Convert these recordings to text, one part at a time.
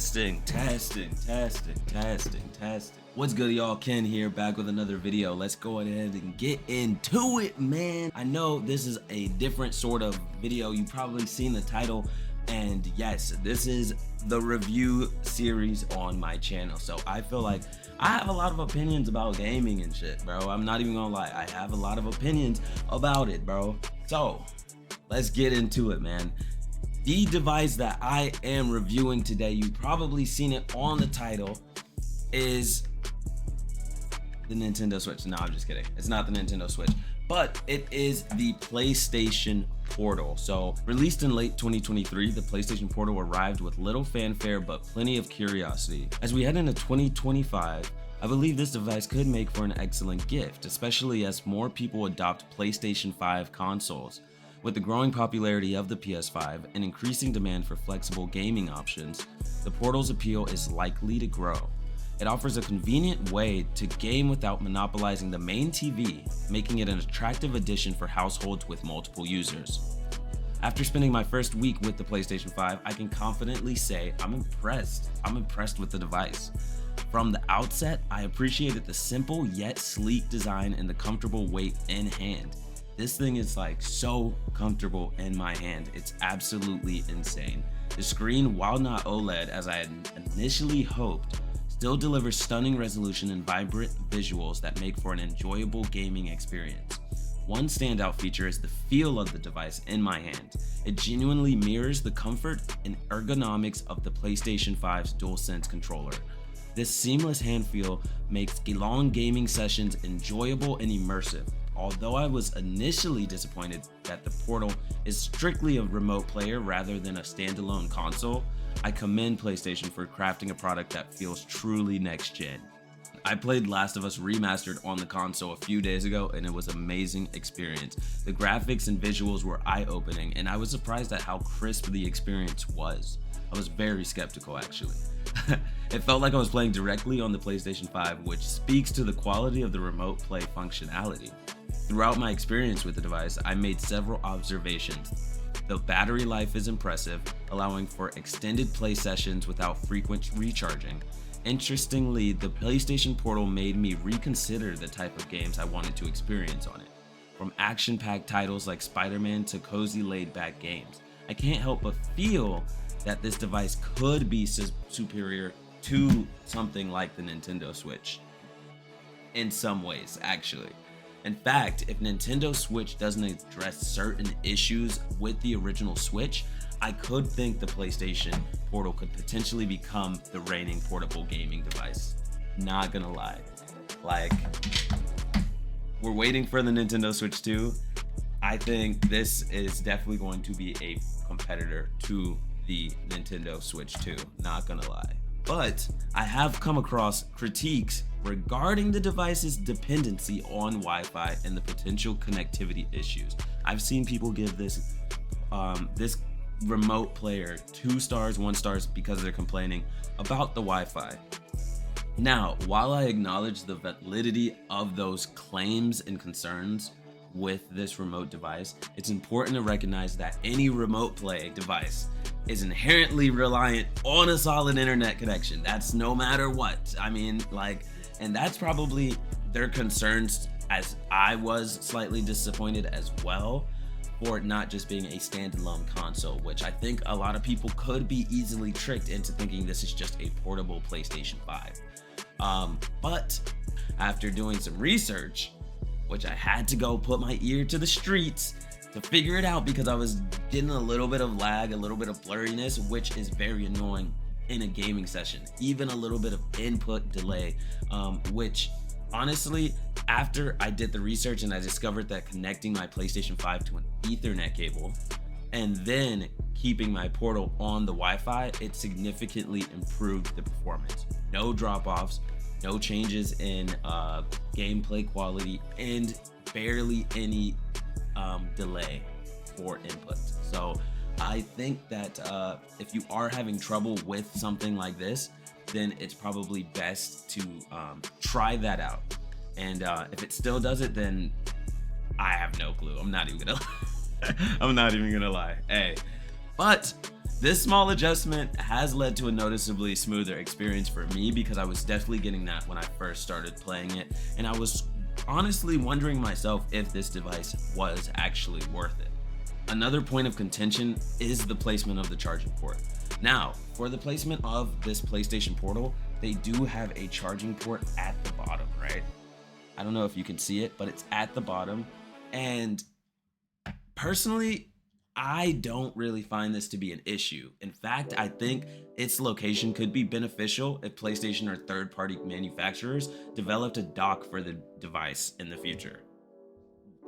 Testing. What's good, y'all? Ken here, back with another video. Let's go ahead and get into it, man. I know this is a different sort of video. You've probably seen the title, and yes, this is the review series on my channel. So I feel like I have a lot of opinions about gaming and shit, bro. I'm not even gonna lie. I have a lot of opinions about it, bro. So let's get into it, man. The device that I am reviewing today, you've probably seen it on the title, is the Nintendo Switch. No, I'm just kidding. It's not the Nintendo Switch, but it is the PlayStation Portal. So released in late 2023, the PlayStation Portal arrived with little fanfare but plenty of curiosity. As we head into 2025, I believe this device could make for an excellent gift, especially as more people adopt PlayStation 5 consoles. With the growing popularity of the PS5 and increasing demand for flexible gaming options, the Portal's appeal is likely to grow. It offers a convenient way to game without monopolizing the main TV, making it an attractive addition for households with multiple users. After spending my first week with the PlayStation 5, I can confidently say I'm impressed. I'm impressed with the device. From the outset, I appreciated the simple yet sleek design and the comfortable weight in hand. This thing is like so comfortable in my hand. It's absolutely insane. The screen, while not OLED as I had initially hoped, still delivers stunning resolution and vibrant visuals that make for an enjoyable gaming experience. One standout feature is the feel of the device in my hand. It genuinely mirrors the comfort and ergonomics of the PlayStation 5's DualSense controller. This seamless hand feel makes long gaming sessions enjoyable and immersive. Although I was initially disappointed that the Portal is strictly a remote player rather than a standalone console, I commend PlayStation for crafting a product that feels truly next gen. I played Last of Us Remastered on the console a few days ago and it was an amazing experience. The graphics and visuals were eye-opening and I was surprised at how crisp the experience was. I was very skeptical actually. It felt like I was playing directly on the PlayStation 5, which speaks to the quality of the remote play functionality. Throughout my experience with the device, I made several observations. The battery life is impressive, allowing for extended play sessions without frequent recharging. Interestingly, the PlayStation Portal made me reconsider the type of games I wanted to experience on it. From action-packed titles like Spider-Man to cozy laid-back games, I can't help but feel that this device could be superior to something like the Nintendo Switch. In some ways, actually. In fact, if Nintendo Switch doesn't address certain issues with the original Switch, I could think the PlayStation Portal could potentially become the reigning portable gaming device. Not gonna lie. Like, we're waiting for the Nintendo Switch 2. I think this is definitely going to be a competitor to the Nintendo Switch 2. Not gonna lie. But I have come across critiques regarding the device's dependency on Wi-Fi and the potential connectivity issues. I've seen people give this remote player 2 stars, 1 stars because they're complaining about the Wi-Fi. Now, while I acknowledge the validity of those claims and concerns with this remote device, it's important to recognize that any remote play device is inherently reliant on a solid internet connection. That's no matter what. I mean, like, and that's probably their concerns, as I was slightly disappointed as well, for it not just being a standalone console, which I think a lot of people could be easily tricked into thinking this is just a portable PlayStation 5. But after doing some research, which I had to go put my ear to the streets to figure it out because I was getting a little bit of lag, a little bit of blurriness, which is very annoying in a gaming session. Even a little bit of input delay, which honestly, after I did the research and I discovered that connecting my PlayStation 5 to an Ethernet cable and then keeping my Portal on the Wi-Fi, it significantly improved the performance. No drop-offs, no changes in gameplay quality, and barely any delay for input. So I think that if you are having trouble with something like this, then it's probably best to try that out. And if it still does it, then I have no clue. I'm not even gonna lie. Hey, but This small adjustment has led to a noticeably smoother experience for me because I was definitely getting that when I first started playing it, and I was honestly wondering myself if this device was actually worth it. Another point of contention is the placement of the charging port. Now, for the placement of this PlayStation Portal, they do have a charging port at the bottom, right? I don't know if you can see it, but it's at the bottom. And personally, I don't really find this to be an issue. In fact, I think its location could be beneficial if PlayStation or third-party manufacturers developed a dock for the device in the future.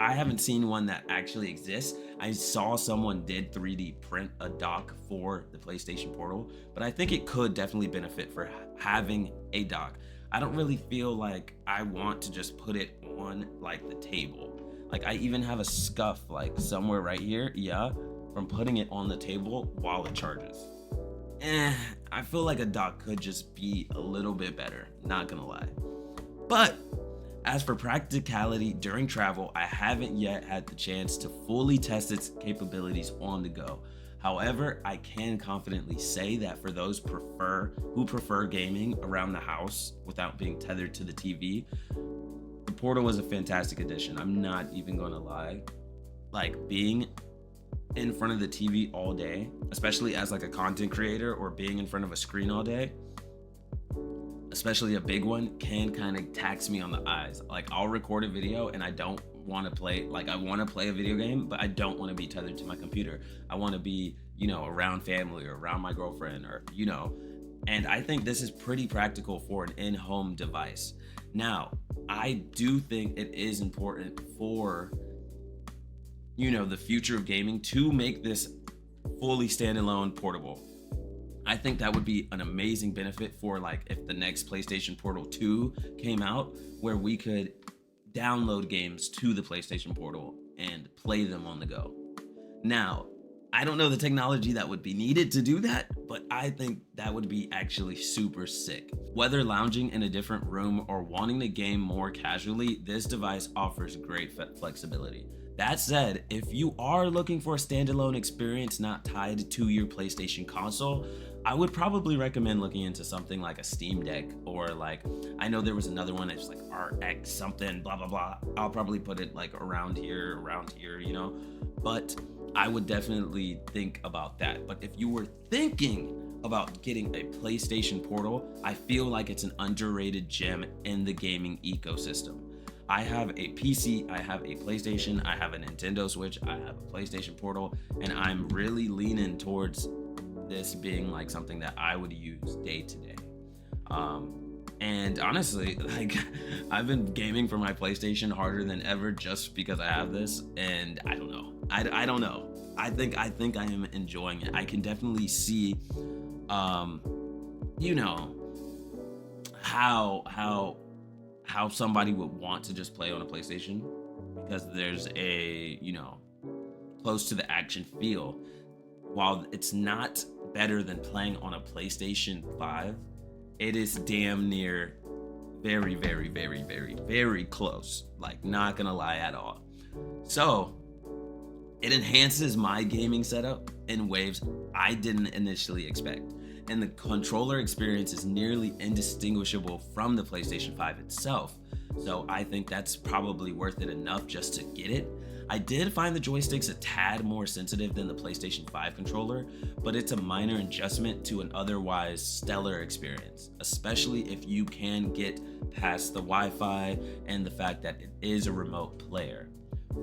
I haven't seen one that actually exists. I saw someone did 3D print a dock for the PlayStation Portal, but I think it could definitely benefit for having a dock. I don't really feel like I want to just put it on like the table. Like I even have a scuff like somewhere right here, yeah, from putting it on the table while it charges. I feel like a dock could just be a little bit better, not gonna lie. But as for practicality during travel, I haven't yet had the chance to fully test its capabilities on the go. However, I can confidently say that for those who prefer gaming around the house without being tethered to the TV, the Portal was a fantastic addition. I'm not even going to lie. Like being in front of the TV all day, especially as like a content creator, or being in front of a screen all day, especially a big one, can kind of tax me on the eyes. Like I'll record a video and I don't want to play, like I want to play a video game, but I don't want to be tethered to my computer. I want to be, around family or around my girlfriend or, and I think this is pretty practical for an in-home device. Now, I do think it is important for, the future of gaming to make this fully standalone portable. I think that would be an amazing benefit for like if the next PlayStation Portal 2 came out, where we could download games to the PlayStation Portal and play them on the go. Now, I don't know the technology that would be needed to do that, but I think that would be actually super sick. Whether lounging in a different room or wanting to game more casually, this device offers great flexibility. That said, if you are looking for a standalone experience not tied to your PlayStation console, I would probably recommend looking into something like a Steam Deck, or like, I know there was another one that's like RX something, blah, blah, blah. I'll probably put it like around here, but I would definitely think about that. But if you were thinking about getting a PlayStation Portal, I feel like it's an underrated gem in the gaming ecosystem. I have a PC, I have a PlayStation, I have a Nintendo Switch, I have a PlayStation Portal, and I'm really leaning towards this being like something that I would use day to day. And honestly, like I've been gaming for my PlayStation harder than ever just because I have this, and I don't know. I don't know. I think I am enjoying it. I can definitely see, how somebody would want to just play on a PlayStation, because there's a, close to the action feel. While it's not better than playing on a PlayStation 5, it is damn near very, very, very, very, very close. Like, not gonna lie at all. So, it enhances my gaming setup in ways I didn't initially expect. And the controller experience is nearly indistinguishable from the PlayStation 5 itself. So I think that's probably worth it enough just to get it. I did find the joysticks a tad more sensitive than the PlayStation 5 controller, but it's a minor adjustment to an otherwise stellar experience, especially if you can get past the Wi-Fi and the fact that it is a remote player.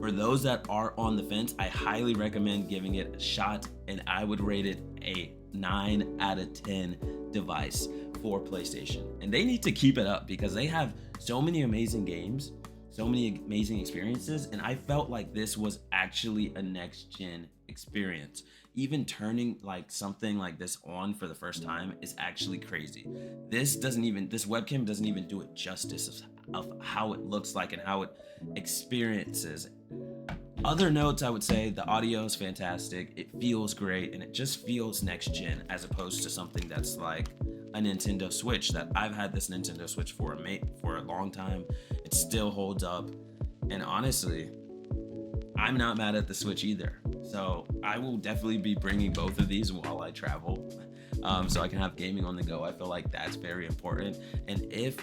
For those that are on the fence, I highly recommend giving it a shot, and I would rate it a 9 out of 10 device for PlayStation. And they need to keep it up because they have so many amazing games, so many amazing experiences, and I felt like this was actually a next-gen experience. Even turning like something like this on for the first time is actually crazy. This webcam doesn't even do it justice of how it looks like and how it experiences. Other notes, I would say the audio is fantastic, it feels great, and it just feels next gen as opposed to something that's like a Nintendo Switch. That I've had this Nintendo Switch for a long time. It still holds up, and honestly, I'm not mad at the Switch either. So I will definitely be bringing both of these while I travel, so I can have gaming on the go. I feel like that's very important. And if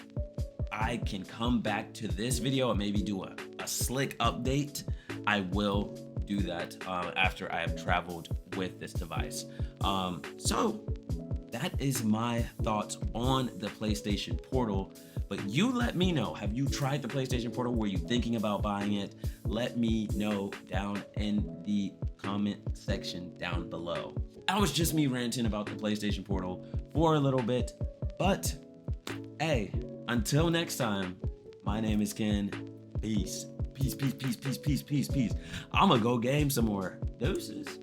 I can come back to this video and maybe do a slick update, I will do that after I have traveled with this device. So that is my thoughts on the PlayStation Portal. But you let me know, have you tried the PlayStation Portal? Were you thinking about buying it? Let me know down in the comment section down below. That was just me ranting about the PlayStation Portal for a little bit, but hey, until next time, my name is Ken. Peace. Peace, peace, peace, peace, peace, peace, peace. I'm gonna go game some more. Deuces.